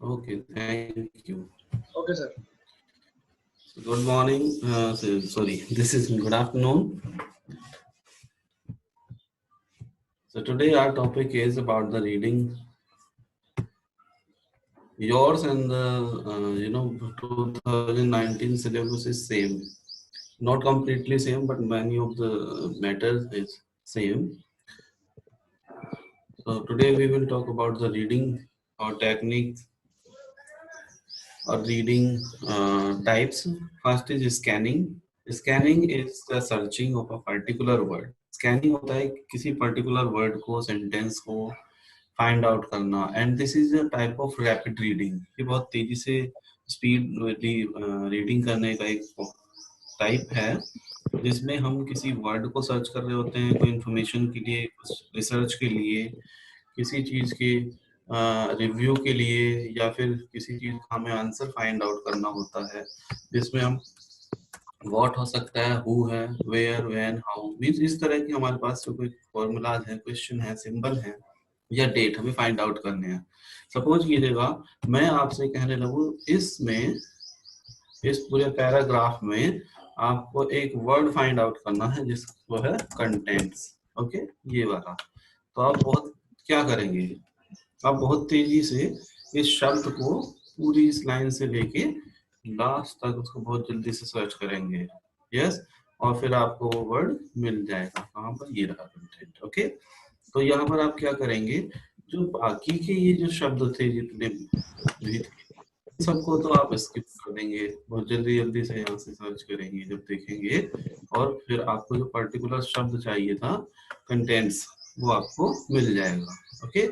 Okay, thank you. Okay, sir. So good morning. Sorry, this is good afternoon. So today our topic is about the reading. Yours and the 2019 syllabus is same. Not completely same, but many of the matters is same. So today we will talk about the reading or techniques or reading types. First is scanning. Scanning is the searching of a particular word. Scanning होता है किसी particular word को sentence को find out करना, and this is a type of rapid reading. ये बहुत तेजी से speed reading करने का एक टाइप है जिसमें हम किसी वर्ड को सर्च कर रहे होते हैं, कोई इंफॉर्मेशन के लिए, रिसर्च के लिए, किसी चीज के रिव्यू के लिए, या फिर किसी चीज का हमें आंसर फाइंड आउट करना होता है, जिसमें हम व्हाट हो सकता है, हु है, वेयर, व्हेन, हाउ, मींस इस तरह की हमारे पास जो कोई फॉर्मूलाज है, क्वेश्चन है, सिंबल है या डेट हमें फाइंड आउट करने हैं। सपोज कीजिएगा मैं आपसे कहने लगूं इसमें, इस पूरे पैराग्राफ में आपको एक वर्ड फाइंड आउट करना है जिसको है कंटेंट्स। ओके, ये वाला। तो आप बहुत क्या करेंगे, आप बहुत तेजी से इस शब्द को पूरी इस लाइन से लेके लास्ट तक उसको बहुत जल्दी से सर्च करेंगे। यस, और फिर आपको वो वर्ड मिल जाएगा। कहाँ पर? ये रहा कंटेंट। ओके, तो यहाँ पर आप क्या करेंगे, जो बाकी के ये जो शब्द थे जितने भी थे, सबको तो आप स्किप कर देंगे, बहुत जल्दी जल्दी से यहाँ से सर्च करेंगे जब देखेंगे, और फिर आपको जो पर्टिकुलर शब्द चाहिए था, कंटेंट्स, वो आपको मिल जाएगा। ओके,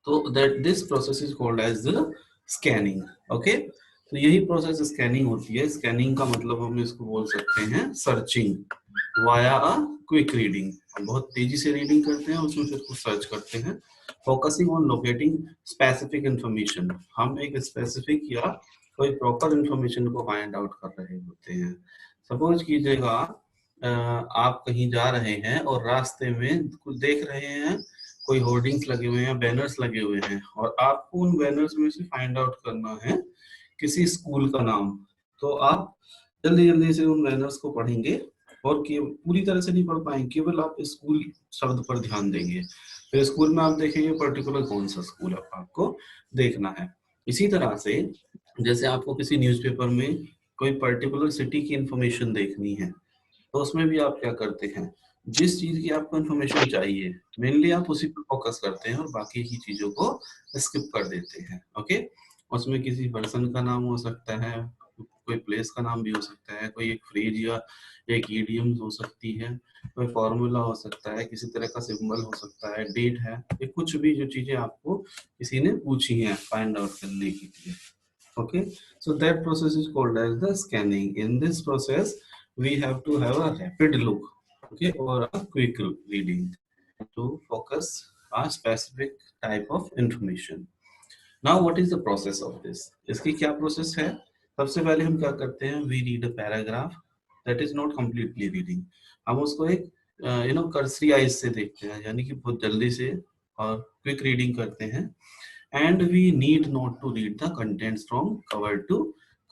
तो that this process is called as the scanning. Okay, तो यही प्रोसेस स्कैनिंग होती है। स्कैनिंग का मतलब हम इसको बोल सकते हैं searching via a quick reading. हम बहुत तेजी से रीडिंग करते हैं, उसमें फिर कुछ सर्च करते हैं। Focusing on locating specific information, हम एक स्पेसिफिक या कोई प्रॉपर इंफॉर्मेशन को फाइंड आउट कर रहे होते हैं। सपोज कीजिएगा आप कहीं जा रहे हैं और रास्ते में कुछ देख रहे हैं, कोई होर्डिंग्स लगे हुए हैं, बैनर्स लगे हुए हैं, और आपको उन बैनर्स में से फाइंड आउट करना है किसी स्कूल का नाम। तो आप जल्दी जल्दी से उन बैनर्स को पढ़ेंगे और पूरी तरह से नहीं पढ़ पाएंगे, केवल आप स्कूल शब्द पर ध्यान देंगे। फिर स्कूल में आप देखेंगे पर्टिकुलर कौन सा स्कूल आपको देखना है। इसी तरह से जैसे आपको किसी न्यूज़पेपर में कोई पर्टिकुलर सिटी की इंफॉर्मेशन देखनी है, तो उसमें भी आप क्या करते हैं, जिस चीज की आपको इन्फॉर्मेशन चाहिए मेनली आप उसी पर फोकस करते हैं और बाकी की चीजों को स्किप कर देते हैं। ओके, उसमें किसी पर्सन का नाम हो सकता है, कोई प्लेस का नाम भी हो सकता है, कोई एक फ्रेज या एक ईडियम हो सकती है, कोई फॉर्मूला हो सकता है, किसी तरह का सिंबल हो सकता है, डेट है, ये कुछ भी जो चीजें आपको किसी ने पूछी हैं फाइंड आउट करने के लिए। Okay, so that process is called as the scanning. In this process we have to have a rapid look, okay, or a quick reading to focus a specific type of information. Now what is the process of this? इसकी क्या process है? सबसे पहले हम क्या करते हैं, we read a paragraph, that is not completely reading. हम उसको एक cursory eyes से देखते हैं, यानी कि बहुत जल्दी से और quick reading करते हैं। And we need not to read the contents from cover to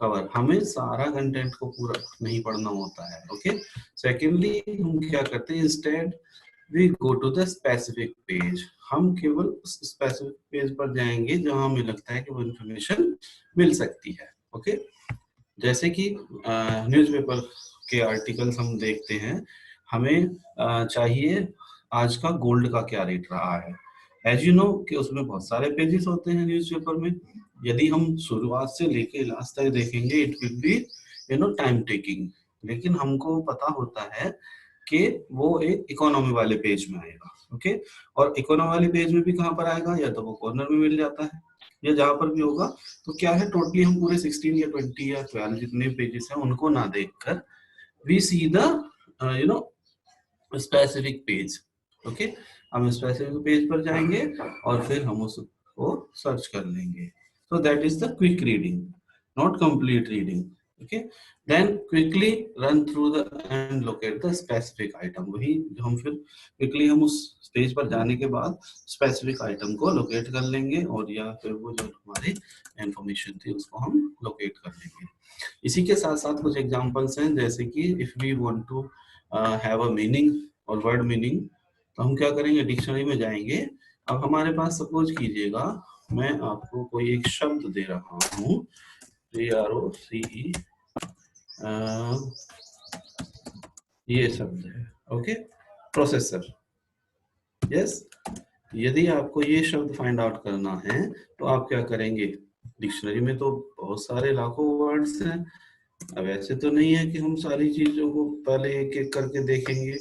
cover, हमें सारा कंटेंट को पूरा नहीं पढ़ना होता है। ओके, सेकेंडली हम क्या करते हैं, instead we go to the specific page, हम केवल उस स्पेसिफिक पेज पर जाएंगे जहां हमें लगता है कि वो इन्फॉर्मेशन मिल सकती है। ओके, जैसे कि न्यूज़पेपर के आर्टिकल्स हम देखते हैं, हमें चाहिए आज का गोल्ड का क्या रेट रहा है। एज यू नो कि उसमें बहुत सारे पेजेस होते हैं न्यूज़पेपर में, यदि हम शुरुआत से लेके लास्ट तक देखेंगे it will be time taking, लेकिन हमको पता होता है कि वो एक इकोनॉमी वाले पेज में आएगा। ओके, और इकोनॉमी वाले पेज में भी कहाँ पर आएगा, या तो वो कॉर्नर में मिल जाता है या जहां पर भी होगा। तो क्या है, टोटली हम पूरे 16 या 20 या 12 जितने पेजेस हैं उनको ना देखकर we see the specific page. Okay, हम स्पेसिफिक पेज पर जाएंगे और फिर हम उसको सर्च कर लेंगे। तो that is the quick reading, not complete reading. Okay, then quickly run through the and locate the specific item. वही हम फिर क्विकली हम उस पेज पर जाने के बाद स्पेसिफिक आइटम को लोकेट कर लेंगे, और या फिर वो जो हमारी इंफॉर्मेशन थी उसको हम लोकेट कर लेंगे। इसी के साथ साथ कुछ एग्जांपल्स हैं, जैसे कि if we want to have a meaning और वर्ड मीनिंग, तो हम क्या करेंगे, डिक्शनरी में जाएंगे। अब हमारे पास सपोज कीजिएगा मैं आपको कोई एक शब्द दे रहा हूँ, PROCE, ये शब्द है, ओके, प्रोसेसर। यस, यदि आपको ये शब्द फाइंड आउट करना है तो आप क्या करेंगे, डिक्शनरी में तो बहुत सारे लाखों वर्ड्स हैं। अब ऐसे तो नहीं है कि हम सारी चीजों को पहले एक एक करके देखेंगे,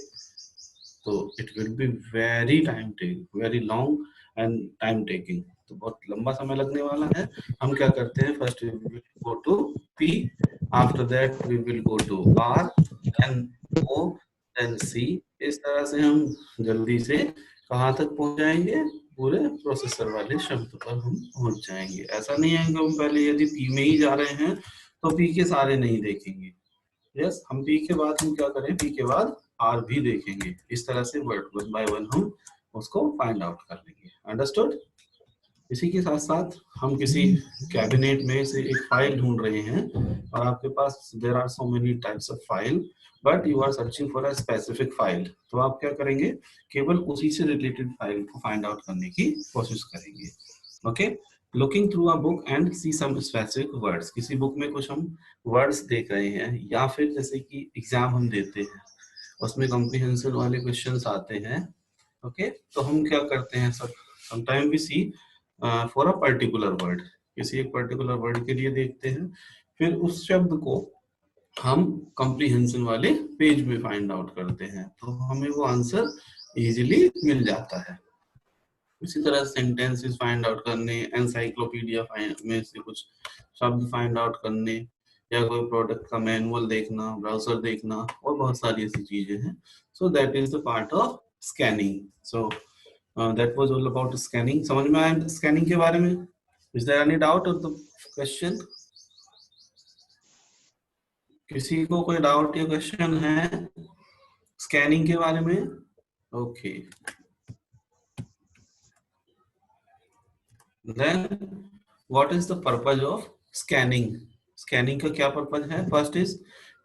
तो it will be very time taking, very long and time taking, तो बहुत लंबा समय लगने वाला है। हम क्या करते हैं, first we will go to P, after that we will go to R, then O, then C। इस तरह से हम जल्दी से कहाँ तक पहुंच जाएंगे, पूरे प्रोसेसर वाले शब्द पर हम पहुंच जाएंगे। ऐसा नहीं है कि हम पहले यदि P में ही जा रहे हैं तो P के सारे नहीं देखेंगे। यस, हम P के बाद हम क्या करें, P के बाद R भी देखेंगे। इस तरह से वर्ड वन बाय वन हम उसको फाइंड आउट कर लेंगे। अंडरस्टूड? इसी के साथ साथ हम किसी कैबिनेट में से एक फाइल ढूंढ रहे हैं, और आपके पास there are so many types of file, but you are searching for a specific file, तो आप क्या करेंगे, केवल उसी से रिलेटेड फाइल को फाइंड आउट करने की कोशिश करेंगे। Okay, looking through a book and see some specific words, किसी बुक में कुछ हम वर्ड्स देख रहे हैं, या फिर जैसे कि एग्जाम हम देते हैं उसमें कॉम्प्रिहेंशन वाले क्वेश्चंस आते हैं। ओके, तो हम क्या करते हैं, सब sometime we see for a particular word, किसी एक पर्टिकुलर वर्ड के लिए देखते हैं, फिर उस शब्द को हम कॉम्प्रिहेंशन वाले पेज में फाइंड आउट करते हैं, तो हमें वो आंसर इजीली मिल जाता है। इसी तरह सेंटेंसेस फाइंड आउट करने, एनसाइक्लोपीडिया में से कुछ शब्द फाइंड आउट करने, या कोई प्रोडक्ट का मैनुअल देखना, ब्राउजर देखना, और बहुत सारी ऐसी चीजें हैं। So that is the part of scanning. So that was all about scanning. समझ में आया स्कैनिंग के बारे में? Is there any doubt on the question? किसी को कोई डाउट या क्वेश्चन है स्कैनिंग के बारे में? Okay, then what is the purpose of scanning? Scanning का क्या पर्पज है? First is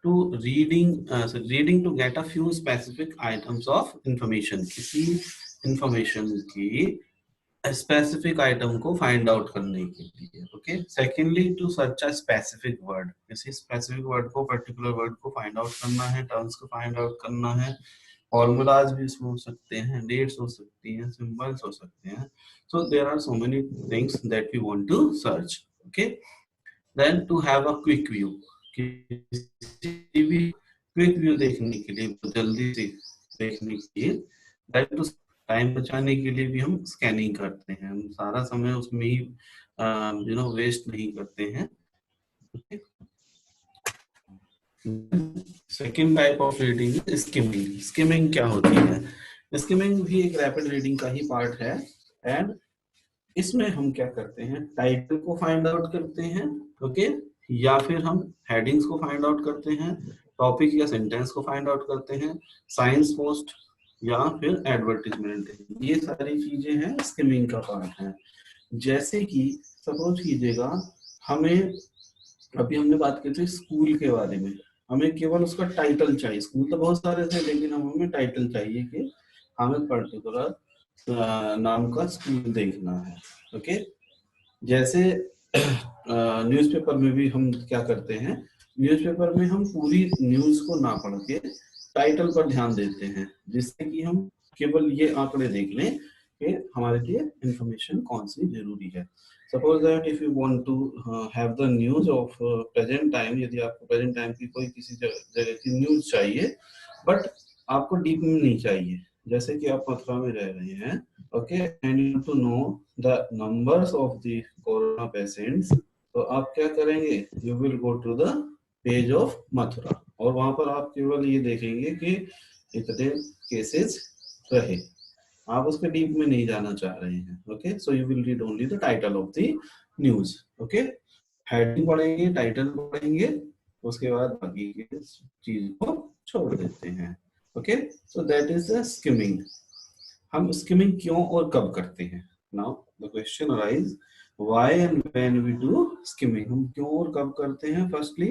to reading to get a few specific items of information, किसी इंफॉर्मेशन की स्पेसिफिक आइटम को फाइंड आउट करने के लिए। Okay, secondly to search a specific word, किसी स्पेसिफिक वर्ड को, पर्टिकुलर वर्ड को फाइंड आउट करना है, टर्म्स को फाइंड आउट करना है, फॉर्मूलाज भी इसमें हो सकते हैं, डेट्स हो सकती हैं, सिंबल्स हो सकते हैं। So there are so many things that we want to search. Okay, then to have a quick view, किसी भी क्विक व्यू देखने के लिए, जल्दी से देखने के लिए, दैट टू टाइम बचाने के लिए भी हम स्कैनिंग करते हैं, हम सारा समय उसमें ही वेस्ट नहीं करते हैं। Second type of reading skimming. Skimming क्या होती है? स्किमिंग भी एक रैपिड रीडिंग का ही पार्ट है, एंड इसमें हम क्या करते हैं, टाइटल को फाइंड आउट करते हैं, ओके, या फिर हम हेडिंग्स को फाइंड आउट करते हैं, टॉपिक या सेंटेंस को फाइंड आउट करते हैं, साइंस पोस्ट या फिर एडवर्टीजमेंट, ये सारी चीजें हैं स्किमिंग का पार्ट है। जैसे कि सपोज कीजिएगा, हमें अभी हमने बात की थी स्कूल के बारे में, हमें केवल उसका टाइटल चाहिए, स्कूल तो बहुत सारे थे लेकिन हमें टाइटल चाहिए कि हमें पर्टिकुलर नाम का स्कूल देखना है। ओके, जैसे न्यूज़पेपर में भी हम क्या करते हैं, न्यूज़पेपर में हम पूरी न्यूज को ना पढ़ के टाइटल पर ध्यान देते हैं, जिससे कि हम केवल ये आंकड़े देख लें कि हमारे लिए इंफॉर्मेशन कौन सी जरूरी है। Suppose that if you want to have the news of present time, यदि आपको प्रेजेंट टाइम की कोई किसी जगह की न्यूज चाहिए, बट आपको डीप में नहीं चाहिए, जैसे कि आप मथुरा में रह रहे हैं, okay, and you to know the numbers of the corona patients, तो आप क्या करेंगे, you will go to the page of Mathura, और वहां पर आप केवल ये देखेंगे कि इतने केसेस रहे, आप उसके डीप में नहीं जाना चाह रहे हैं। Okay, so you will read only the title of the news. Okay, heading पढ़ेंगे, टाइटल पढ़ेंगे, उसके बाद बाकी की चीज को छोड़ देते हैं। Okay, so that is the skimming. हम स्किमिंग क्यों और कब करते हैं? Now the question arise, why and when we do skimming. हम क्यों और कब करते हैं? फर्स्टली,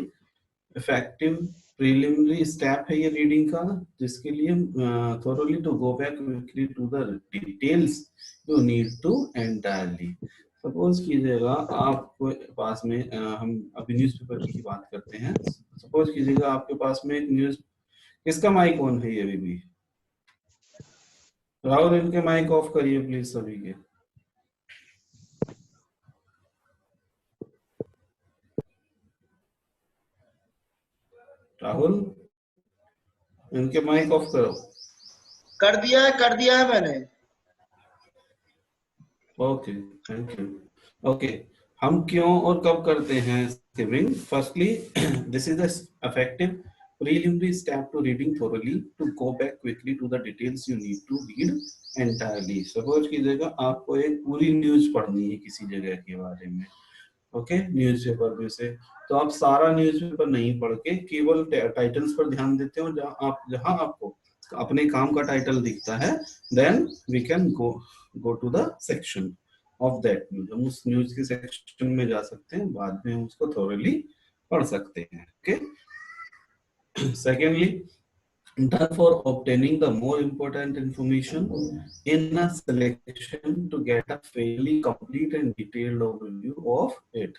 इफेक्टिव प्रीलिमिनरी स्टेप है ये रीडिंग का, जिसके लिए thoroughly to go back quickly to the details you need to entirely. Suppose कीजिएगा आपके पास में हम अभी न्यूज़पेपर की बात करते हैं। सपोज कीजिएगा आपके पास में एक न्यूज, किसका माइक ऑन है ये अभी भी? राहुल, इनके माइक ऑफ करिए प्लीज सभी के। राहुल, इनके माइक ऑफ करो। कर दिया है मैंने। Okay, thank you. ओके, हम क्यों और कब करते हैं skimming? Firstly, this is the effective preliminary step to reading thoroughly to go back quickly to the details you need to read entirely. Suppose कीजिएगा आपको एक पूरी न्यूज पढ़नी है किसी जगह के बारे में, ओके, न्यूज़पेपर में से। तो आप सारा न्यूज़पेपर नहीं पढ़ के केवल टाइटल्स पर ध्यान देते हो, जहां आपको अपने काम का टाइटल दिखता है, then we can go to the section of that news. हम उस न्यूज के सेक्शन में जा सकते हैं, बाद में हम उसको थोरली पढ़ सकते हैं। Okay, secondly, done for obtaining the more important information in a selection to get a fairly complete and detailed overview of it.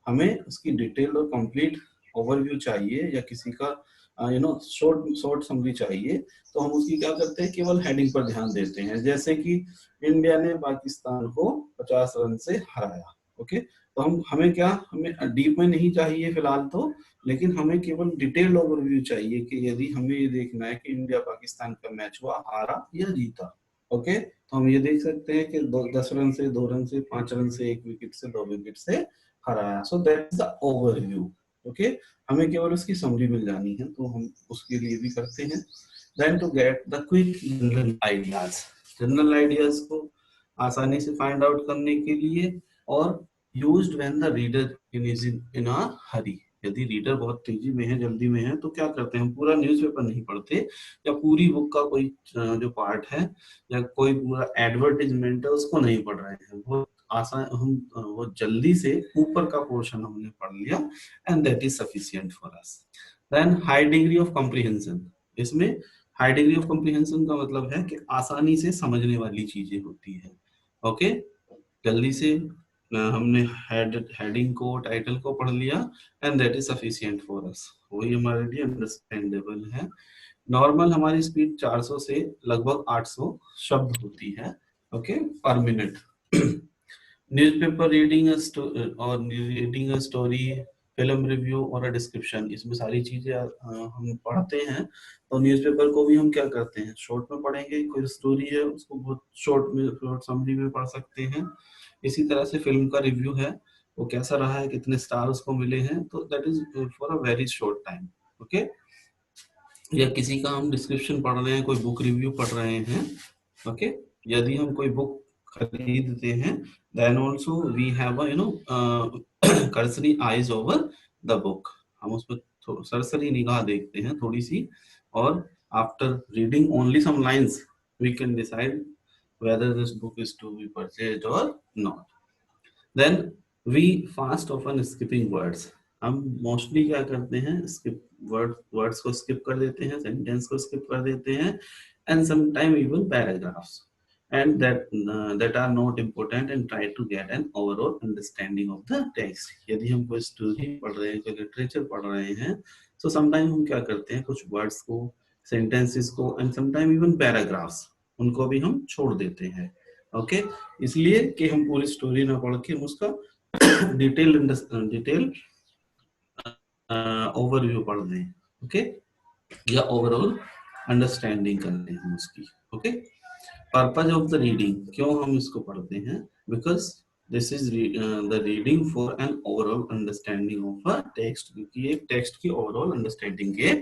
हमें उसकी डिटेल और कंप्लीट ओवरव्यू चाहिए, या किसी का शॉर्ट शॉर्ट समरी चाहिए, तो हम उसकी क्या करते हैं? केवल हेडिंग पर ध्यान देते हैं। जैसे कि इंडिया ने पाकिस्तान को 50 रन से हराया। ओके, तो हमें क्या, हमें डीप में नहीं चाहिए फिलहाल तो, लेकिन हमें केवल डिटेल ओवरव्यू चाहिए कि यदि हमें ये देखना है कि इंडिया पाकिस्तान का मैच हुआ, हारा या जीता। ओके, तो हम ये देख सकते हैं कि 10 रन से, 2 रन से, 5 रन से, 1 विकेट से, 2 विकेट से हराया। सो that is the overview. Okay, हमें केवल उसकी समरी मिल जानी है, तो हम उसके लिए भी करते हैं। Then to get the quick general ideas, general ideas को आसानी से फाइंड आउट करने के लिए, और used when the reader is in a hurry. यदि रीडर बहुत तेजी में है, जल्दी में है, तो क्या करते हैं? हम पूरा न्यूज़पेपर नहीं पढ़ते, या पूरी बुक का कोई जो पार्ट है, या कोई पूरा एडवर्टीजमेंट है, उसको नहीं पढ़ रहे हैं। वो आसान, हम वो जल्दी से ऊपर का पोर्शन हमने पढ़ लिया, and that is sufficient for us. Then high degree of comprehension. इसमें हाई डिग्री ऑफ कॉम्प्रिहेंशन का मतलब है कि आसानी से समझने वाली चीजें होती है। ओके, जल्दी से हमने हेडिंग को, टाइटल को पढ़ लिया, and that is sufficient for अस, वही हमारे लिए अंडरस्टैंडेबल है। नॉर्मल हमारी स्पीड 400 से लगभग 800 शब्द होती है, okay, per minute. Newspaper reading और reading a story, film review और अ डिस्क्रिप्शन, इसमें सारी चीजें हम पढ़ते हैं। तो न्यूज़पेपर को भी हम क्या करते हैं? शॉर्ट में पढ़ेंगे। कोई स्टोरी है उसको बहुत शॉर्ट में, शॉर्ट समरी में पढ़ सकते हैं। इसी तरह से फिल्म का रिव्यू है, वो कैसा रहा है, कितने स्टार उसको मिले हैं, तो that is for a very short time. Okay, या किसी का हम डिस्क्रिप्शन पढ़ रहे हैं, कोई बुक रिव्यू पढ़ रहे हैं। ओके, यदि हम कोई बुक खरीदते हैं, then also we have a cursory eyes over the book। हम उस पर सरसरी निगाह देखते हैं थोड़ी सी, और after reading only some lines we can decide whether this book is to be purchased or not। Then we fast often skipping words. हम मोस्टली क्या करते हैं? स्किप वर्ड्स को स्किप कर देते हैं, सेंटेंस को स्किप कर देते हैं, and sometime even paragraphs, and that are not important, and try to get an overall understanding of the text। यदि हम कोई स्टोरी पढ़ रहे हैं, कोई लिटरेचर पढ़ रहे हैं, तो समटाइम हम क्या करते हैं? कुछ वर्ड्स को, सेंटेंसेस को, एंड समटाइम इवन पैराग्राफ्स, उनको भी हम छोड़ देते हैं। ओके, इसलिए कि हम पूरी स्टोरी ना पढ़ के उसका डिटेल ओवरव्यू पढ़ लें। ओके, या ओवरऑल अंडरस्टैंडिंग कर लें हम उसकी। Okay, purpose of the reading, क्यों हम इसको पढ़ते हैं? Because this is the reading for an overall understanding of a text, क्योंकि एक टेक्स्ट की ओवरऑल अंडरस्टैंडिंग के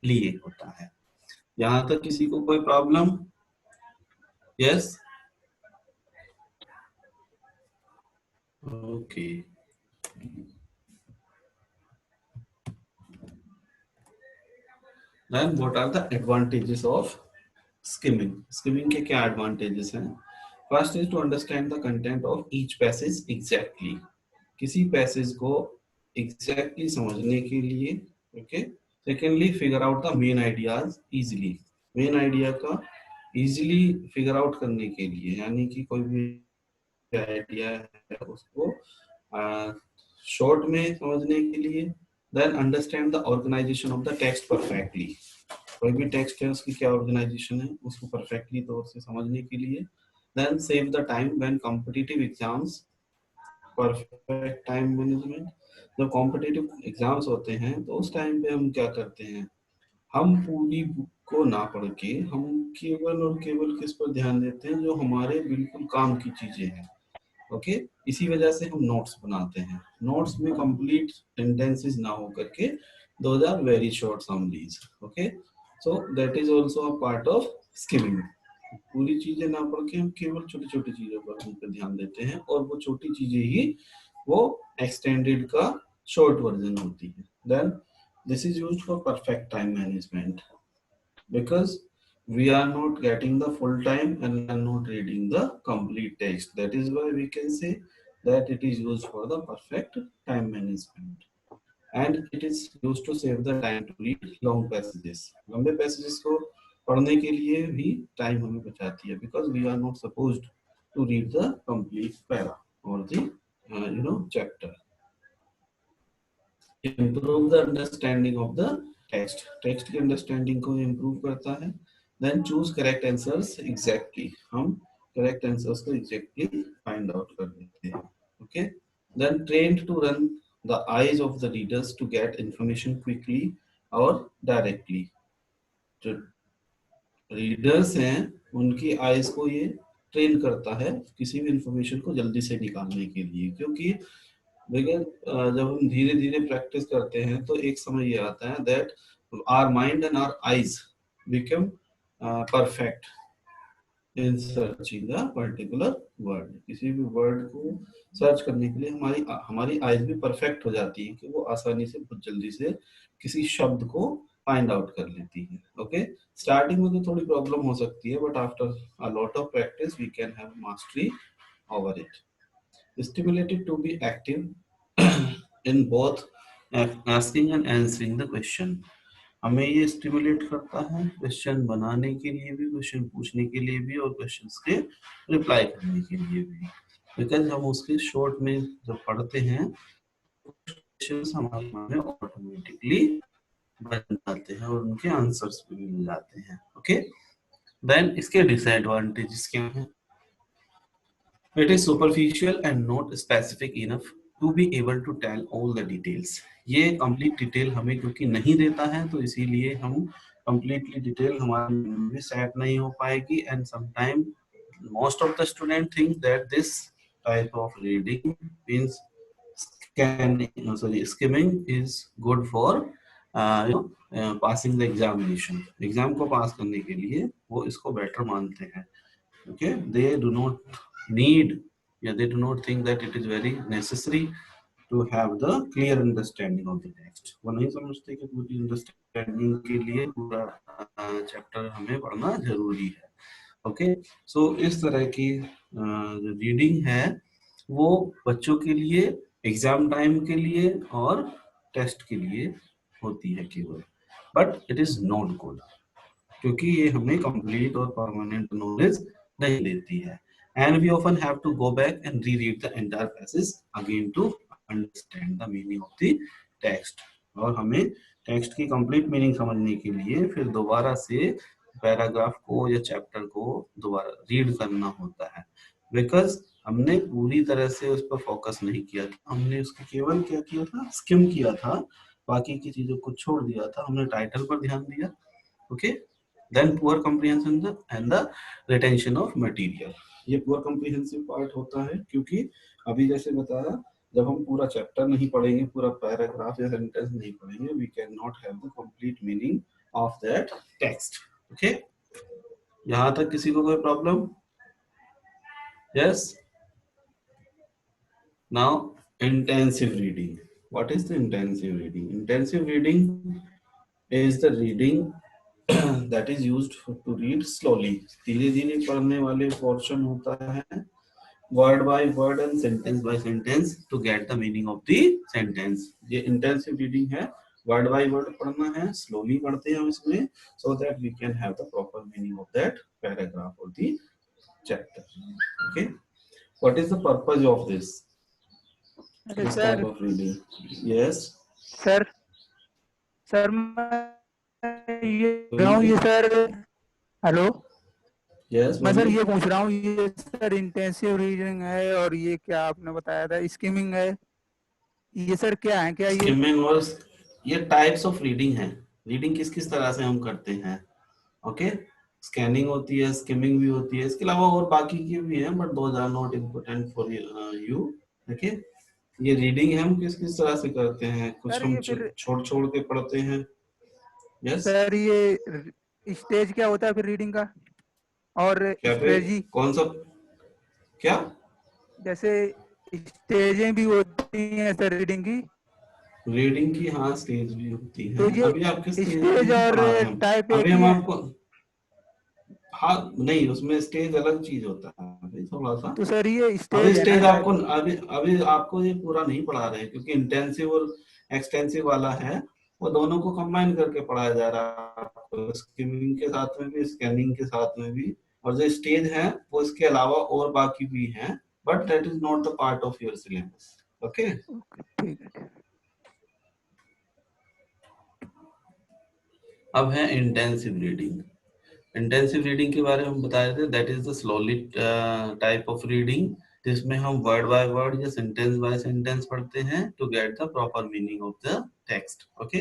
लिए होता है। यहाँ तक किसी को कोई problem? Yes, okay. Then what are the advantages of skimming? Skimming के क्या advantages हैं? First is to understand the content of each passage exactly. किसी पैसेज को exactly समझने के लिए, okay. Secondly, figure out the main ideas easily. Main idea का easily figure out करने के लिए, यानी कि कोई भी आइडिया है उसको शॉर्ट में समझने के लिए. Then understand the organization of the text perfectly. कोई भी टेक्स्ट है उसकी क्या ऑर्गेनाइजेशन है उसको परफेक्टली तौर से समझने के लिए. Then save the time when competitive exams. Perfect time management. जब कॉम्पिटिटिव एग्जाम्स होते हैं तो उस टाइम पे हम क्या करते हैं, हम पूरी बुक को ना पढ़ के हम केवल और केवल किस पर ध्यान देते हैं, जो हमारे बिल्कुल काम की चीजें हैं. ओके. इसी वजह से हम नोट्स बनाते हैं. नोट्स में कंप्लीट सेंटेंसेस ना हो करके those are very short summaries. Okay. So that is also a part of skimming. पूरी चीजें ना पढ़ के हम केवल छोटी छोटी चीजों पर हम पे ध्यान देते हैं, और वो छोटी चीजें ही वो एक्सटेंडेड का शॉर्ट वर्जन होती है. Then this is used for perfect time management, because we are not getting the full time and we are not reading the complete text. That is why we can say that it is used for the perfect time management, and it is used to save the time to read long passages. लंबे passages को पढ़ने के लिए भी time हमें बचाती है, because we are not supposed to read the complete para or the chapter. Improve the understanding of the text. Text की understanding को improve करता है. Then choose correct answers exactly. हम correct answers को exactly find out कर लेते हैं. Okay. Then trained to run the eyes of the readers to get information quickly or directly. जो रीडर्स हैं उनकी आईज को ये ट्रेन करता है किसी भी इंफॉर्मेशन को जल्दी से निकालने के लिए, क्योंकि देखिए जब हम धीरे धीरे प्रैक्टिस करते हैं तो एक समय ये आता है that our mind and our eyes become perfect in searching a particular word. किसी भी वर्ड को सर्च करने के लिए हमारी हमारी आईज भी परफेक्ट हो जाती है कि वो आसानी से बहुत जल्दी से किसी शब्द को फाइंड आउट कर लेती है. ओके. स्टार्टिंग में तो थोड़ी प्रॉब्लम हो सकती है, but after a lot of practice we can have mastery over it. Stimulated to be active in both asking and answering the question. हमें ये स्टिमुलेट करता है क्वेश्चन बनाने के लिए भी, क्वेश्चन पूछने के लिए भी, और क्वेश्चंस के रिप्लाई करने के लिए भी. बिकॉज हम उसके शॉर्ट में जब पढ़ते हैं क्वेश्चंस हमारे मन में ऑटोमेटिकली बन जाते हैं और उनके आंसर्स भी मिल जाते हैं. ओके. देन इसके डिसएडवांटेजेस क्या हैं? It is superficial and not specific enough to be able to tell all the details. ये complete detail हमें क्योंकि नहीं देता है तो इसीलिए हम completely detail हमारे में सेट नहीं हो पाएगी. And sometimes most of the student think that this type of reading means skimming is good for passing the examination. Exam को pass करने के लिए वो इसको better मानते हैं. Okay, they do not need, they do not think that it is very necessary to have the clear understanding of the text. वो नहीं समझते कि पूरी understanding के लिए पूरा chapter हमें पढ़ना जरूरी है. Okay, so इस तरह की जो reading है वो बच्चों के लिए एग्जाम टाइम के लिए और टेस्ट के लिए होती है केवल, but it is not good क्योंकि ये हमें कंप्लीट और परमानेंट नॉलेज नहीं देती है. And we often have to go back and reread the entire passage again to understand the meaning of the text. और हमें टेक्स्ट की कंप्लीट मीनिंग समझने के लिए फिर दोबारा से पैराग्राफ को या चैप्टर को दोबारा रीड करना होता है, बिकॉज हमने पूरी तरह से उस पर फोकस नहीं किया था. हमने उसको केवल क्या किया था, स्किम किया था, बाकी की चीजों को छोड़ दिया था. हमने टाइटल पर ध्यान दिया. Okay. Then poor comprehension and the retention of material. ये poor comprehensive part होता है क्योंकि अभी जैसे बताया जब हम पूरा चैप्टर नहीं पढ़ेंगे, पूरा पैराग्राफ या सेंटेंस नहीं पढ़ेंगे, we cannot have the complete meaning of that text. Okay? यहाँ तक किसी को कोई problem? Yes. Now intensive reading. What is the intensive reading? Intensive reading is the reading that is used to read slowly. धीरे धीरे पढ़ने वाले portion होता है word by word and sentence by sentence to get the meaning of the sentence. ये intensive reading है, word by word पढ़ना है, slowly पढ़ते हैं इसमें, so that we can have the proper meaning of that paragraph or the chapter. Okay, what is the purpose of this type of reading? Yes sir मैं ये रहा हूँ, ये सर हेलो, yes मैं सर ये पूछ रहा हूँ, ये सर इंटेंसिव रीडिंग है और ये क्या आपने बताया था स्किमिंग है, ये सर क्या है, क्या ये स्किमिंग और ये टाइप्स ऑफ रीडिंग है. रीडिंग किस किस तरह से हम करते हैं. ओके, स्कैनिंग होती है, स्किमिंग भी होती है, इसके अलावा और बाकी की भी है, but those are not important for you. Okay, ये रीडिंग हम किस किस तरह से करते हैं, कुछ सर हम ये फिर छोड़ छोड़ के पढ़ते हैं. यस सर ये स्टेज क्या होता है फिर रीडिंग का, और क्या पे स्ट्रेटजी कौन सा क्या जैसे स्टेजें भी होती हैं सर रीडिंग की, रीडिंग की. हाँ, स्टेज भी होती तो है. ये अभी आप किस स्टेज स्टेज में और पढ़ा रहे हैं हम. टाइप अभी एक ही हम है। आपको, हाँ नहीं, उसमें स्टेज अलग चीज होता है. अभी थोड़ा सा तो सर ये अभी स्टेज है स्टेज ना आपको अभी अभी आपको ये पूरा नहीं पढ़ा रहे हैं, क्योंकि इंटेंसिव और एक्सटेंसिव वाला है, वो दोनों को कंबाइन करके पढ़ाया जा रहा है आपको, स्किमिंग के साथ में भी, स्कैनिंग के साथ में भी. और जो स्टेज है वो इसके अलावा और बाकी भी हैं, but that is not the part of your syllabus. Okay, ठीक है। अब है इंटेंसिव रीडिंग. इंटेंसिव रीडिंग के बारे में बताए थे, that is the slowly type of reading, जिसमें हम वर्ड बाय वर्ड या सेंटेंस बाय सेंटेंस पढ़ते हैं to get the proper meaning of the text. Okay,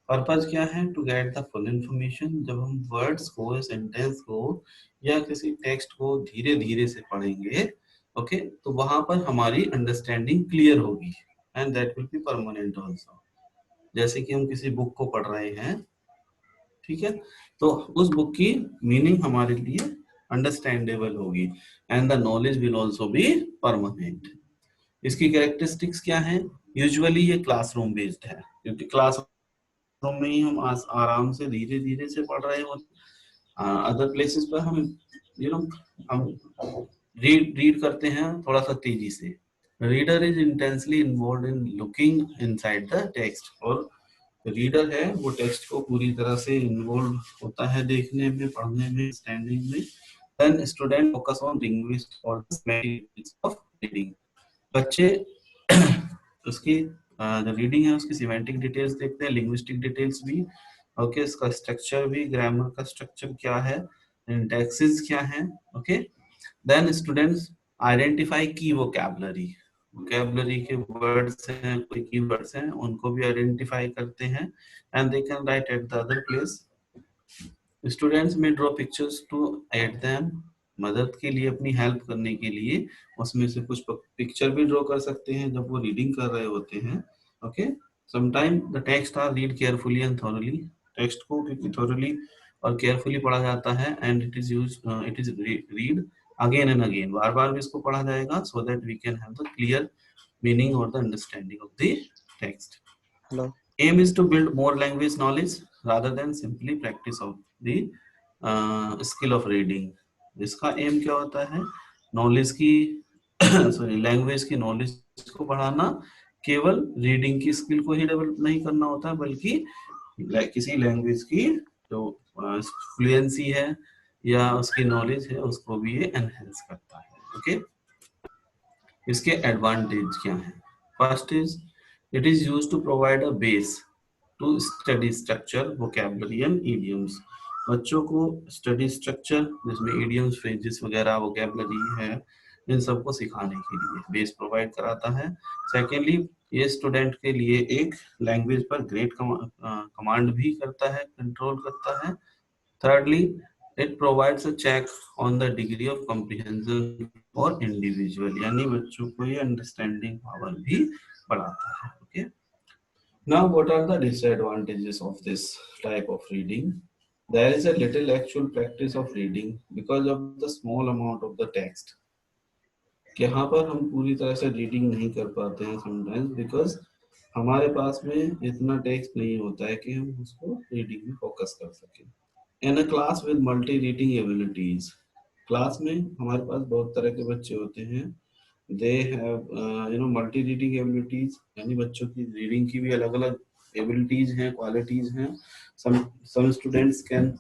purpose क्या है, to get the full information. जब हम वर्ड्स को, सेंटेंस को या किसी टेक्स्ट को धीरे धीरे से पढ़ेंगे, ओके, तो वहां पर हमारी अंडरस्टैंडिंग क्लियर होगी, and that will be permanent also. जैसे कि हम किसी बुक को पढ़ रहे हैं, ठीक है, तो उस बुक की मीनिंग हमारे लिए अंडरस्टैंडेबल होगी, and the knowledge will also be permanent. इसकी कैरेक्टरिस्टिक्स क्या है, यूजुअली ये क्लासरूम बेस्ड है, क्योंकि क्लासरूम में ही हम आराम से धीरे धीरे से पढ़ रहे होते. अदर प्लेसेस पर हम हम रीड करते हैं थोड़ा सा तेजी से. Reader is intensely involve in looking inside the text, और रीडर है वो टेक्स्ट को पूरी तरह से इन्वॉल्व होता है देखने में, पढ़ने में, स्टैंडिंग में. Then student focus on linguist और ऑफ रीडिंग. बच्चे उसकी जो रीडिंग है उसकी सिमेंटिक डिटेल्स देखते हैं, लिंग्विस्टिक डिटेल्स भी, ओके, इसका स्ट्रक्चर भी, ग्रामर का स्ट्रक्चर क्या है, सिंटैक्सेस क्या है. ओके, देन स्टूडेंट्स आइडेंटिफाई की वोकैबुलरी. वोकैबुलरी के वर्ड्स हैं, कोई की वर्ड्स हैं, उनको भी आइडेंटिफाई करते हैं, and they can write at the other place. Students में draw pictures to aid them, मदद के लिए, अपनी हेल्प करने के लिए उसमें से कुछ पिक्चर भी ड्रॉ कर सकते हैं जब वो रीडिंग कर रहे होते हैं. Okay, sometime the text are read carefully and thoroughly. Text को क्योंकि थॉरली और केयरफुली पढ़ा जाता है, and it is read again and again, बार बार भी इसको पढ़ा जाएगा, so that we can have the clear meaning और the understanding of the text. Hello. Aim is to build more language knowledge rather than simply practice of the skill of reading. इसका M क्या होता है, knowledge की sorry language की knowledge को बढ़ाना. केवल रीडिंग की स्किल को ही डेवलप नहीं करना होता है, बल्कि किसी लैंग्वेज की जो फ्लुएंसी है या उसकी नॉलेज है उसको भी ये एनहेंस करता है. ओके, इसके एडवांटेज क्या है. First is it is used to provide a base to study structure, vocabulary and idioms. बच्चों को स्टडी स्ट्रक्चर, जिसमें idioms, phrases वगैरह, vocabulary है, इन सबको सिखाने के लिए बेस प्रोवाइड कराता है. सेकेंडली, ये स्टूडेंट के लिए एक लैंग्वेज पर ग्रेट कमांड भी करता है, कंट्रोल करता है. Thirdly, it provides a check on the degree of comprehension for individual, यानी बच्चों को ये अंडरस्टैंडिंग पावर भी बढ़ाता है. Okay. Now, what are the disadvantages of this type of reading? There is a little actual practice of reading because of the small amount of the text. यहाँ पर हम पूरी तरह से रीडिंग नहीं कर पाते हैं sometimes because हमारे पास में इतना टेक्स्ट नहीं होता है कि हम उसको रीडिंग में फोकस कर सकें. In a class with multi reading abilities, class में हमारे पास बहुत तरह के बच्चे होते हैं, they have multi reading abilities, यानी बच्चों की रीडिंग की भी अलग अलग एबिलिटीज हैं, क्वालिटीज हैं। सम स्टूडेंट्स कैन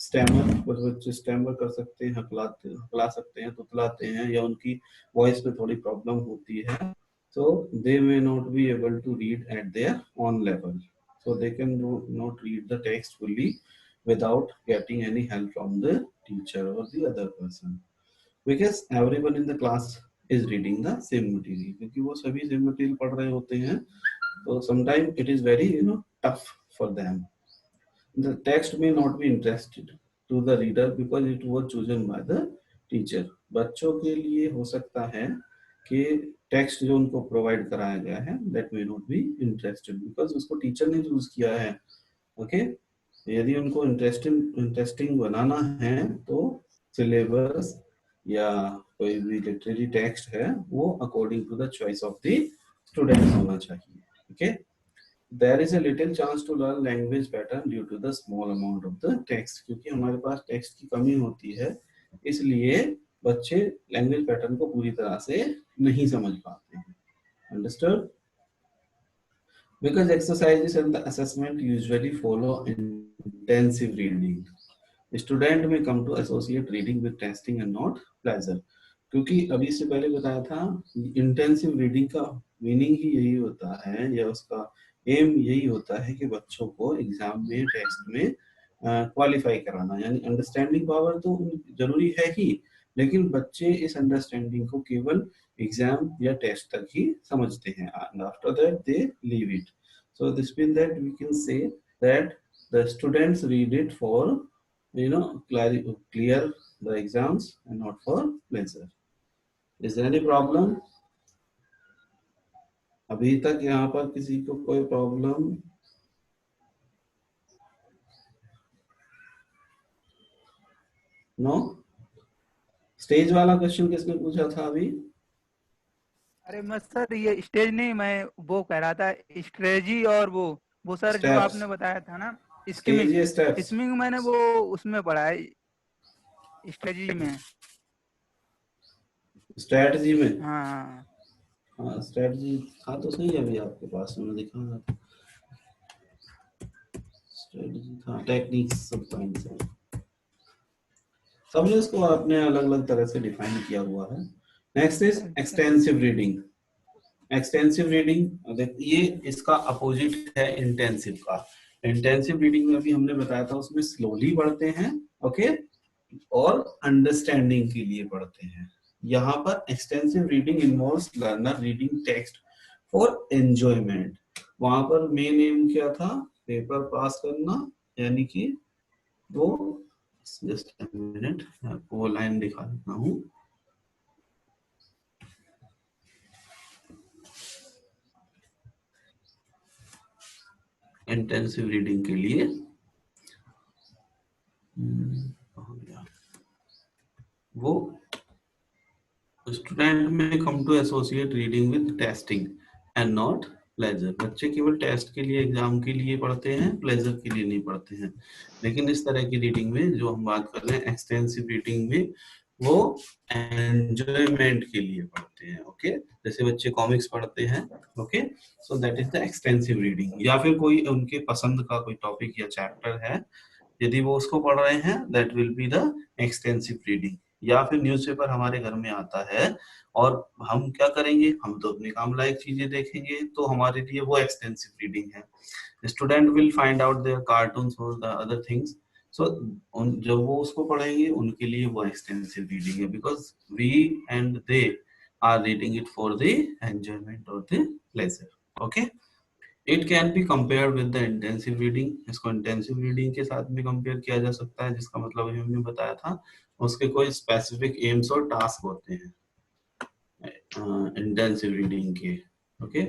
स्टैमर, कुछ बच्चे स्टैमर कर सकते हैं, हकला सकते हैं, तुतलाते हैं, या उनकी वॉइस में थोड़ी प्रॉब्लम होती है, so they may not be able to read at their own level, so they can not read the text fully without getting any help from the teacher or the other person, because everyone in the class is reading the same material, क्योंकि वो सभी same material पढ़ रहे होते हैं, so sometimes it is very tough for them. The text may not be interested to the reader because it was chosen by the teacher. बच्चों के लिए हो सकता है कि टेक्स्ट जो उनको प्रोवाइड कराया गया है that may not be interested because उसको टीचर ने चूज किया है। ओके, यदि उनको इंटरेस्टिंग बनाना है तो सिलेबस या कोई भी लिटरेरी टेक्स्ट है वो according to the choice of the student होना चाहिए। Okay, there is a little chance to learn language pattern due to the small amount of the text, क्योंकि हमारे पास टेक्स्ट की कमी होती है, इसलिए बच्चे लैंग्वेज पैटर्न को पूरी तरह से नहीं समझ पाते हैं। Understood? Because exercises and the assessment usually follow intensive reading, student may come to associate reading with testing and not pleasure, क्योंकि अभी से पहले बताया था इंटेंसिव रीडिंग का मीनिंग ही यही होता है, या उसका एम यही होता है कि बच्चों को एग्जाम में, टेस्ट में क्वालिफाई कराना, यानी अंडरस्टैंडिंग पावर तो जरूरी है ही, लेकिन बच्चे इस अंडरस्टैंडिंग को केवल एग्जाम या टेस्ट तक ही समझते हैं, and after that they leave it, so this mean that we can say that the students read it for clear the exams and not for pleasure. Is there any problem? अभी तक यहाँ पर किसी को कोई प्रॉब्लम? नो? स्टेज वाला question किसने पूछा था अभी? अरे मैं सर ये स्टेज नहीं, मैं वो कह रहा था स्ट्रेटजी, और वो सर जो Steps. आपने बताया था ना स्टेज या स्टेप्स? स्किमिंग मैंने वो उसमें पढ़ा है, स्ट्रेटजी में। स्ट्रेटजी में? हाँ हाँ, स्ट्रेटजी था तो सही है, अभी आपके पास मैंने दिखा, स्ट्रेटजी था, टेक्निक्स सब साइंस है, सब इसको आपने अलग अलग तरह से डिफाइन किया हुआ है। Next is extensive reading. Extensive reading, ये इसका अपोजिट है इंटेंसिव का। इंटेंसिव रीडिंग में भी हमने बताया था उसमें स्लोली पढ़ते हैं, ओके, और अंडरस्टैंडिंग के लिए पढ़ते हैं। यहाँ पर extensive reading involves learner reading text for enjoyment. वहां पर मेन एम क्या था? पेपर पास करना, यानी कि वो, जस्ट अ मिनट, आपको वो लाइन दिखा देता हूँ। इंटेंसिव रीडिंग के लिए वो स्टूडेंट में come to associate reading with testing and not pleasure. बच्चे केवल टेस्ट के लिए, एग्जाम के लिए पढ़ते हैं, प्लेजर के लिए नहीं पढ़ते हैं। लेकिन इस तरह की रीडिंग में जो हम बात कर रहे हैं एक्सटेंसिव रीडिंग में, वो एंजॉयमेंट के लिए पढ़ते हैं। ओके, जैसे बच्चे कॉमिक्स पढ़ते हैं, okay, so that is the extensive reading. या फिर कोई उनके पसंद का कोई टॉपिक या चैप्टर है, यदि वो उसको पढ़ रहे हैं, that will be the extensive reading. या फिर न्यूज़पेपर हमारे घर में आता है और हम क्या करेंगे, हम तो अपने काम लायक चीजें देखेंगे, तो हमारे लिए वो एक्सटेंसिव रीडिंग है। Student will find out their cartoons और द अदर थिंग्स, सो जब वो उसको पढ़ेंगे उनके लिए वो एक्सटेंसिव रीडिंग है, because we and they are reading it for the enjoyment और the pleasure. Okay, it can be compared with the intensive reading. इसको इंटेंसिव रीडिंग के साथ भी कंपेयर किया जा सकता है, जिसका मतलब अभी हमने बताया था, उसके कोई स्पेसिफिक एम्स और टास्क होते हैं इंटेंसिव रीडिंग के। Okay,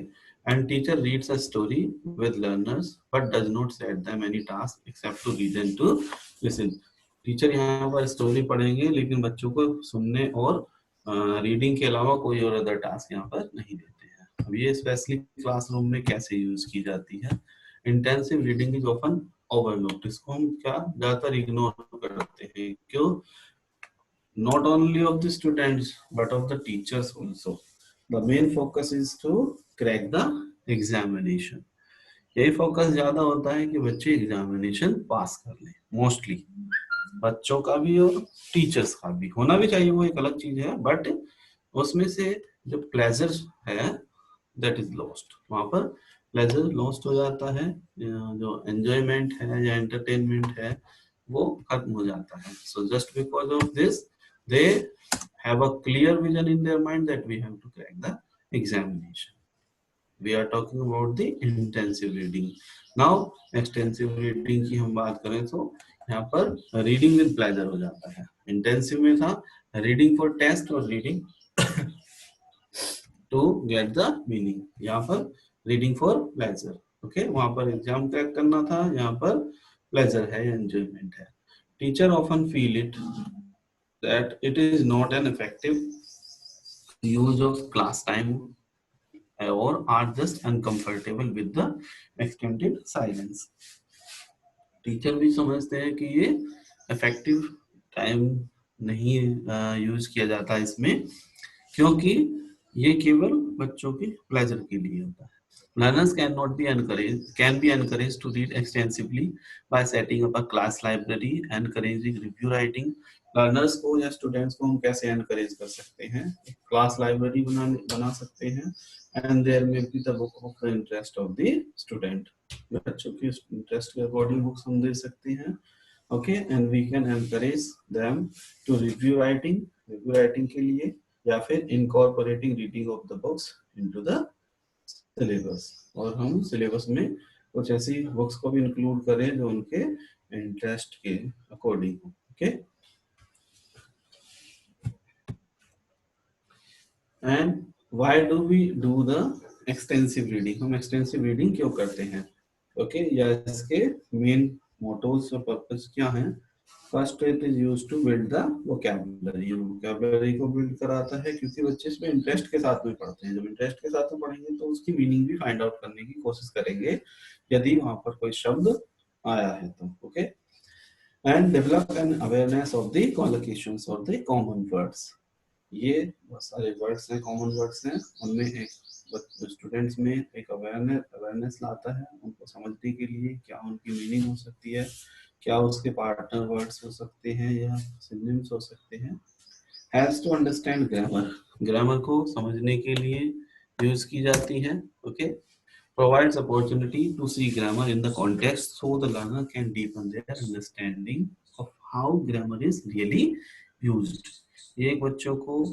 and teacher reads a story with learners but does not set them any task except to read and to listen. Teacher यहाँ पर स्टोरी पढ़ेंगे, लेकिन बच्चों को सुनने और रीडिंग के अलावा कोई और अदर टास्क यहाँ पर नहीं देते हैं। अब ये स्पेशली क्लासरूम में कैसे यूज की जाती है? Intensive reading is often overlooked, इसको हम क्या ज्यादातर इग्नोर करते हैं, क्यों? Not only of the students but of the teachers also. The main focus is to crack the examination. यही फोकस ज्यादा होता है कि बच्चे एग्जामिनेशन पास कर लें, मोस्टली बच्चों का भी और टीचर्स का भी होना भी चाहिए, वो एक अलग चीज है, बट उसमें से जो प्लेजर है दैट इज लॉस्ट, वहां पर प्लेजर लॉस्ट हो जाता है, जो एंजॉयमेंट है या एंटरटेनमेंट है वो खत्म हो जाता है. So just because of this they have a clear vision in their mind that we have to crack the examination. We are talking about the intensive reading. Now extensive reading की हम बात करें तो यहाँ पर reading with pleasure हो जाता है. Intensive में था reading for test और reading to get the meaning. यहाँ पर reading for pleasure. Okay, वहाँ पर एग्जाम क्रैक करना था, यहाँ पर pleasure है, enjoyment है. Teacher often feel it that it is not an effective use of class time or are just uncomfortable with the extended silence. Teacher भी समझते हैं कि ये इफेक्टिव टाइम नहीं यूज किया जाता इसमें, क्योंकि ये केवल बच्चों के प्लेजर के लिए होता है. Learners can be encouraged to read extensively by setting up a class library, encouraging review writing. Learners को या students को हम कैसे encourage कर सकते हैं? Class library बना सकते हैं, and there may be the book of the interest of the student. बच्चों के interest के according books हम दे सकते हैं. Okay, and we can encourage them to review writing के लिए, या फिर incorporating reading of the books into the syllabus, और हम सिलेबस में कुछ ऐसी बुक्स को भी इंक्लूड करें जो उनके इंटरेस्ट के अकॉर्डिंग हो. Okay, and why do we do the extensive reading? हम एक्सटेंसिव रीडिंग क्यों करते हैं? ओके, या इसके मेन मोटोस और पर्पस क्या हैं? First it is used to build the vocabulary. Vocabulary को बिल्ड कराता है क्योंकि बच्चे इसमें इंटरेस्ट के साथ में पढ़ते हैं. जब इंटरेस्ट के साथ में पढ़ेंगे तो उसकी मीनिंग भी फाइंड आउट करने की कोशिश करेंगे यदि वहां पर कोई शब्द आया है तो. Okay, and develop an awareness of the collocations और द कॉमन वर्ड्स. ये बहुत सारे वर्ड्स हैं, कॉमन वर्ड्स हैं, उनमें एक स्टूडेंट्स में एक अवेयरनेस लाता है उनको समझने के लिए क्या उनकी मीनिंग हो सकती है, क्या उसके पार्टनर वर्ड्स हो सकते हैं या सिनोनिम्स हो सकते हैं. Has to understand grammar. Grammar को समझने के लिए यूज की जाती है. Okay, provides opportunity to see grammar in the context so the learner can deepen their understanding of how grammar is really used. ये एक बच्चों को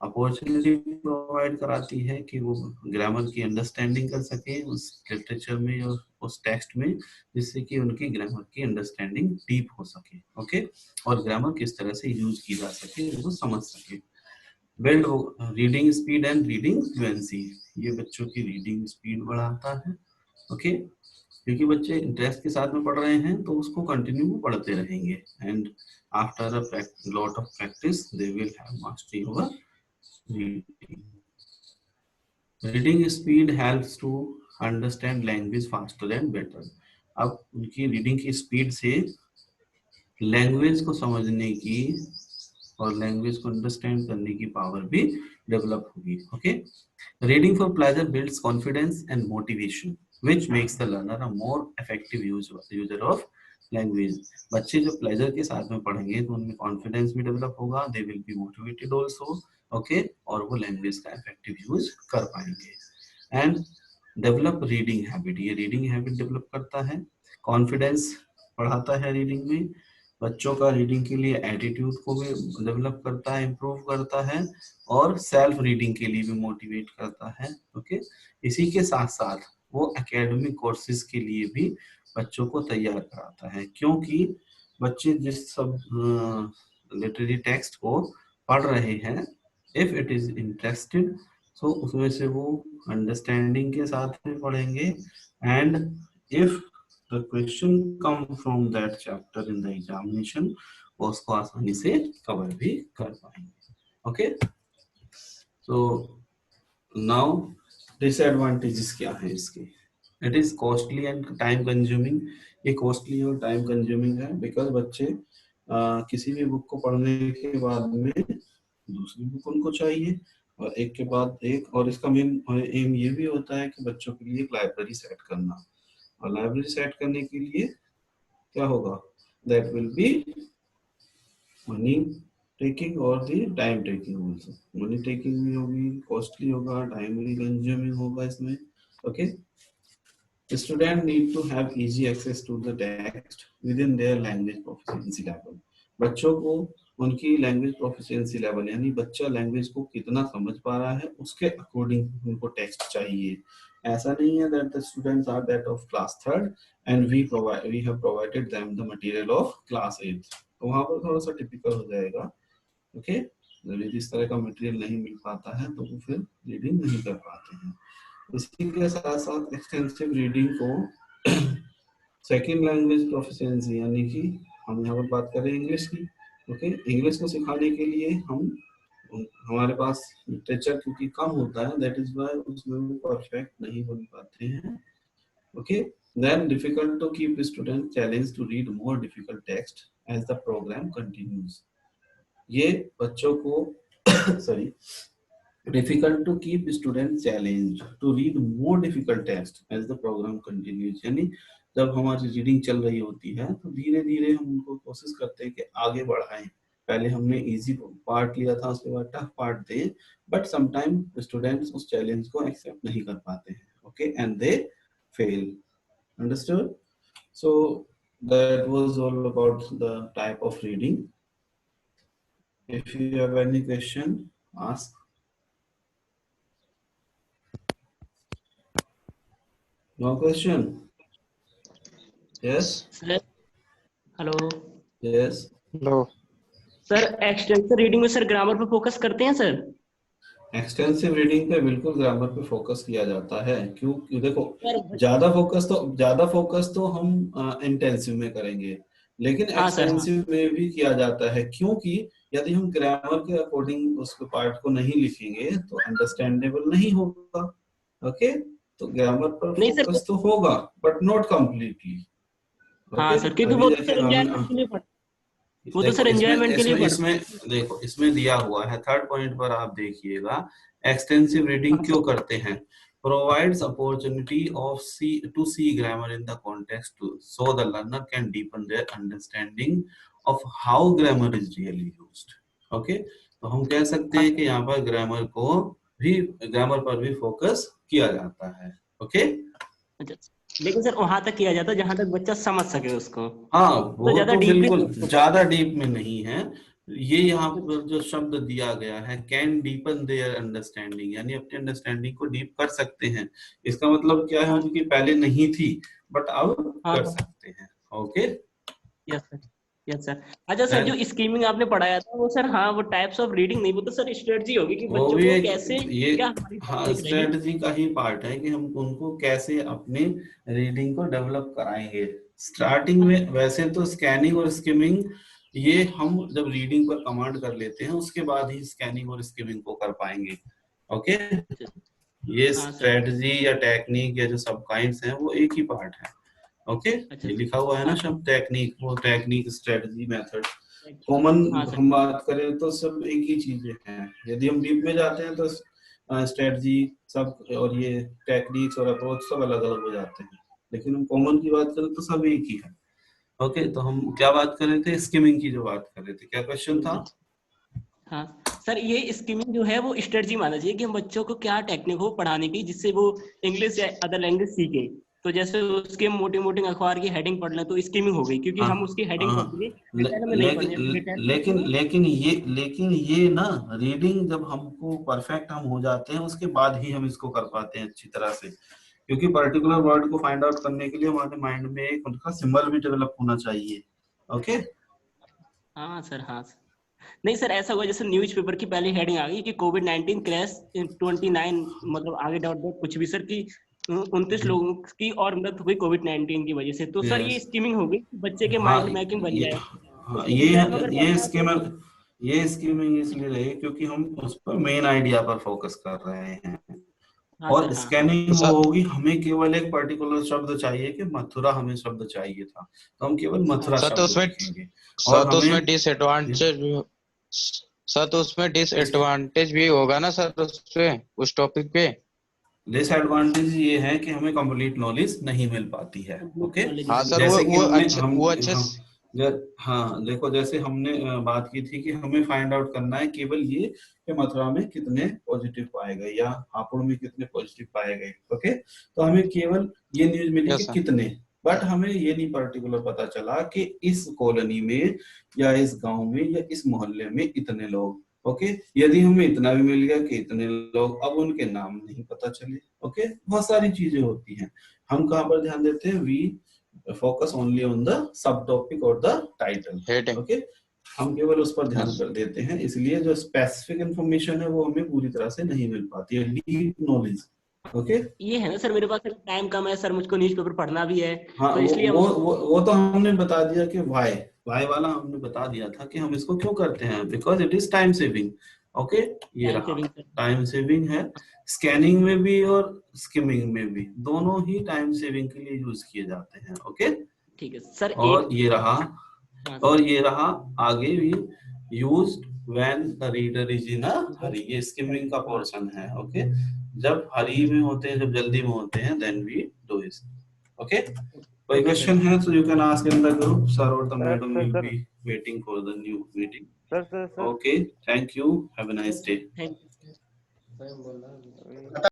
अपॉर्चुनिटी प्रोवाइड कराती है कि वो ग्रामर की अंडरस्टैंडिंग कर सके उस लिटरेचर में और उस टेक्स्ट में, जिससे कि उनकी ग्रामर की अंडरस्टैंडिंग डीप हो सके. ओके, और ग्रामर किस तरह से यूज की जा सके वो समझ सके. Build reading speed and reading fluency. ये बच्चों की रीडिंग स्पीड बढ़ाता है. ओके, क्योंकि बच्चे इंटरेस्ट के साथ में पढ़ रहे हैं तो उसको कंटिन्यू पढ़ते रहेंगे, and after a lot of practice they will have mastery over reading. Reading speed helps to understand language faster and better. अब उनकी रीडिंग की स्पीड से लैंग्वेज को समझने की और लैंग्वेज को अंडरस्टैंड करने की पावर भी डेवलप होगी. Okay, reading for pleasure builds confidence and motivation which makes the learner a more effective user of language. बच्चे जब प्लेजर के साथ में पढ़ेंगे तो उनमें कॉन्फिडेंस भी डेवलप होगा, they will be motivated also. Okay, और वो लैंग्वेज का इफेक्टिव यूज कर पाएंगे. And develop reading habit. ये रीडिंग हैबिट डेवलप करता है, कॉन्फिडेंस बढ़ाता है रीडिंग में, बच्चों का रीडिंग के लिए एटीट्यूड को भी डेवलप करता है, इंप्रूव करता है, और सेल्फ रीडिंग के लिए भी मोटिवेट करता है. ओके, इसी के साथ साथ वो एकेडमिक कोर्सेज के लिए भी बच्चों को तैयार कराता है, क्योंकि बच्चे जिस सब लिटरेरी टेक्स्ट को पढ़ रहे हैं, इफ इट इज इंटरेस्टेड, सो उसमें से वो अंडरस्टैंडिंग के साथ में पढ़ेंगे, and if the question come from that chapter in the examination, वो उसको आसानी से कवर भी कर पाएंगे. ओके, so now disadvantages क्या है इसके? It is costly and time consuming. ये कॉस्टली और टाइम कंज्यूमिंग है, बिकॉज बच्चे किसी भी बुक को पढ़ने के बाद में दूसरी बुक उनको चाहिए, और एक के बाद एक। और इसका मेन एम ये भी होता है कि बच्चों के लिए एक लाइब्रेरी सेट करना, और लाइब्रेरी सेट करने के लिए क्या होगा, that will be money taking और the time taking also. Money taking भी होगी, कॉस्टली होगा, टाइमली कंज्यूमिंग होगा इसमें। Okay, students need to have easy access to the text within their language proficiency level। बच्चों को उनकी लैंग्वेज प्रोफिशिएंसी लेवल, यानी बच्चा लैंग्वेज को कितना समझ पा रहा है उसके अकॉर्डिंग उनको टेक्स्ट चाहिए। ऐसा नहीं है that the students are that of class third and we have provided them the material of class 8, तो वहां पर थोड़ा सा टिपिकल हो जाएगा। ओके, जब इस तरह का मटेरियल नहीं मिल पाता है तो वो फिर रीडिंग नहीं कर पाते हैं। इसी के साथ साथ एक्सटेंसिव रीडिंग को सेकंड लैंग्वेज प्रोफिशिएंसी, यानी कि हम यहाँ पर बात करें इंग्लिश की। ओके, इंग्लिश को सिखाने के लिए हमारे पास लिटरेचर क्योंकि कम होता है, दैट इज व्हाई उसमें वो परफेक्ट नहीं बन पाते हैं। Okay, then difficult to keep student challenged to read more difficult text as the program continues। ये बच्चों को sorry difficult to keep students challenged to read more difficult text as the program continues, यानी जब हमारी reading चल रही होती है तो धीरे धीरे हम उनको कोशिश करते हैं कि आगे बढ़ाएं। पहले हमने इजी पार्ट लिया था, उसके बाद टफ पार्ट दें, बट समटाइम स्टूडेंट्स उस चैलेंज को एक्सेप्ट नहीं कर पाते हैं। Okay, and they fail. Understood? So that was all about the type of reading. If you have any question, ask. No question? Yes? Sir hello Yes? Hello. Sir, extensive reading में sir grammar पे focus करते हैं sir? Extensive reading पे बिल्कुल grammar पे focus किया जाता है। क्यों देखो, सर ज्यादा फोकस तो हम इंटेंसिव में करेंगे, लेकिन हाँ सर, हाँ एक्सटेंसिव में भी किया जाता है, क्योंकि यदि हम ग्रामर के अकॉर्डिंग उस पार्ट को नहीं लिखेंगे तो अंडरस्टैंडेबल नहीं होगा। ओके, तो ग्रामर पर नहीं सर, फोकस तो होगा बट नॉट कंप्लीटली। हाँ सर, क्योंकि अभी वो तो जैसे सर एंजॉयमेंट के लिए वो तो देखो सर एंजॉयमेंट के लिए इसमें देखो इसमें दिया हुआ है थर्ड पॉइंट पर, आप देखिएगा एक्सटेंसिव रीडिंग हाँ क्यों करते हैं। Provides opportunity of to see grammar in the context so the learner can deepen their understanding of how grammar is really used. Okay, तो हम कह सकते हैं कि यहाँ पर ग्रामर पर भी फोकस किया जाता है। ओके, लेकिन सर वहां तक किया जाता है जहां तक बच्चा समझ सके उसको। हाँ तो वो ज्यादा तो डीपली बिल्कुल ज्यादा डीप में नहीं है। ये यहाँ पर जो शब्द दिया गया है कैन डीपन देयर अंडरस्टैंडिंग, यानी अपनी अंडरस्टैंडिंग को डीप कर सकते हैं। इसका मतलब क्या है, उनकी पहले नहीं थी बट अब कर सकते हैं। Okay, yes sir, yes sir. अच्छा सर, जो स्कीमिंग आपने पढ़ाया था वो सर, हाँ वो टाइप्स ऑफ रीडिंग नहीं, वो तो सर स्ट्रेटजी होगी कि वो बच्चों भी को कैसे ये क्या हमारी हाँ टेक्निक रहेगी। स्ट्रेटजी का ही पार्ट है कि हम उनको कैसे अपने रीडिंग को डेवलप कराएंगे। स्टार्टिंग में वैसे तो स्कैनिंग और स्किमिंग ये हम जब रीडिंग पर कमांड कर लेते हैं उसके बाद ही स्कैनिंग और स्किमिंग को कर पाएंगे। ओके, ये हाँ सर, स्ट्रेटजी या टेक्निक या जो सब काइंड्स हैं वो एक ही पार्ट है। ओके, अच्छा ये लिखा हुआ है ना हाँ शब्द टेक्निक, वो टेक्निक स्ट्रेटजी मेथड कॉमन हाँ सर, हम बात करें तो सब एक ही चीजें हैं। यदि हम डीप में जाते हैं तो स्ट्रेटजी सब और ये टेक्निक्स और अप्रोच सब अलग अलग हो जाते हैं, लेकिन हम कॉमन की बात करें तो सब एक ही है। ओके, तो हम क्या बात कर रहे थे, स्किमिंग की जो बात कर रहे थे, क्या क्वेश्चन था? हाँ सर, ये स्कीमिंग जो है वो स्ट्रेटजी माना चाहिए कि हम बच्चों को क्या टेक्निक हो पढ़ाने की जिससे वो इंग्लिश या अदर लैंग्वेज सीखे। तो जैसे उसके मोटी मोटी अखबार की हेडिंग पढ़ लें तो स्कीमिंग हो गई, क्योंकि हम उसकी हेडिंग पढ़ेंगे डिटेल में नहीं पढ़ेंगे। लेकिन ये ना रीडिंग जब हमको परफेक्ट हम हो जाते हैं उसके बाद ही हम इसको कर पाते हैं अच्छी तरह से, क्योंकि पर्टिकुलर वर्ड को फाइंड आउट करने के लिए हमारे माइंड में एक उनका सिंबल भी डेवलप होना चाहिए। ओके, हाँ सर, हाँ सर। नहीं सर, ऐसा हुआ जैसे न्यूज़पेपर की पहली हेडिंग आ गई कि कोविड-19 क्रैश 29, मतलब आगे डॉट डॉट कुछ भी सर की 29 लोगों की और मृत्यु हुई कोविड-19 की वजह से। तो सर ये स्कीमिंग हो गई, बच्चे के माइंड मैकिंग बन जाए। हाँ ये स्कीमिंग इसलिए रही क्योंकि हम उस पर मेन आइडिया पर फोकस कर रहे हैं। हाँ और सर, हाँ। स्कैनिंग तो वो सर होगी, हमें केवल एक पर्टिकुलर शब्द चाहिए कि मथुरा हमें शब्द चाहिए था, तो हम केवल मथुरा सर तो शब्द उसमें लिखेंगे। सर और तो उसमें हमें डिसएडवांटेज सर तो उसमें इसके डिसएडवांटेज भी होगा ना सर उसपे, उस टॉपिक पे। डिसएडवांटेज ये है कि हमें कंप्लीट नॉलेज नहीं मिल पाती है। कंप्लीट ओके, नॉलेज हाँ नहीं सर, मिलती। जैसे कि हमने वो अच्छे हम हाँ देखो, जैसे हमने बात की थी कि हमें फाइंड आउट करना है केवल ये कि मथुरा में कितने पॉजिटिव पाए गए या हापुड़ में कितने पॉजिटिव पाए गए। ओके, तो हमें केवल ये न्यूज मिली कि यस सर। कितने, बट हमें ये नहीं पर्टिकुलर पता चला कि इस कॉलोनी में या इस गांव में या इस मोहल्ले में इतने लोग। ओके, यदि हमें इतना भी मिल गया कि इतने लोग, अब उनके नाम नहीं पता चले। ओके, बहुत सारी चीजें होती हैं। हम कहाँ पर ध्यान देते हैं? We focus only on the sub topic और द टाइटल। हेडिंग। ओके, हम केवल उस पर ध्यान यस। कर देते हैं, इसलिए जो स्पेसिफिक इंफॉर्मेशन है वो हमें पूरी तरह से नहीं मिल पाती है, डीप नॉलेज। ओके, ये है ना सर, मेरे पास टाइम कम है सर, मुझको न्यूज़पेपर पढ़ना भी है, हाँ तो इसलिए हम वो तो हमने बता दिया कि वाई वाला हमने बता दिया था कि हम इसको क्यों करते हैं, because it is time saving. Okay, ये टाइम रहा, सेविंग सर। टाइम सेविंग है। स्कैनिंग में भी और स्किमिंग में भी, दोनों ही टाइम सेविंग के लिए यूज किए जाते हैं। ओके, ठीक है सर। और एक ये रहा, हाँ और सर। ये रहा आगे भी, used when the reader is in a hurry, ये स्किमिंग का पोर्शन है। ओके, जब हरी में होते हैं, जब जल्दी में होते हैं, then we do it. Okay, कोई ओके क्वेश्चन सर। है तो you can ask in the group, sir और the sir madam sir will sir be waiting for the new meeting. Sir sir sir okay, thank you, have a nice day. Thank you. अभी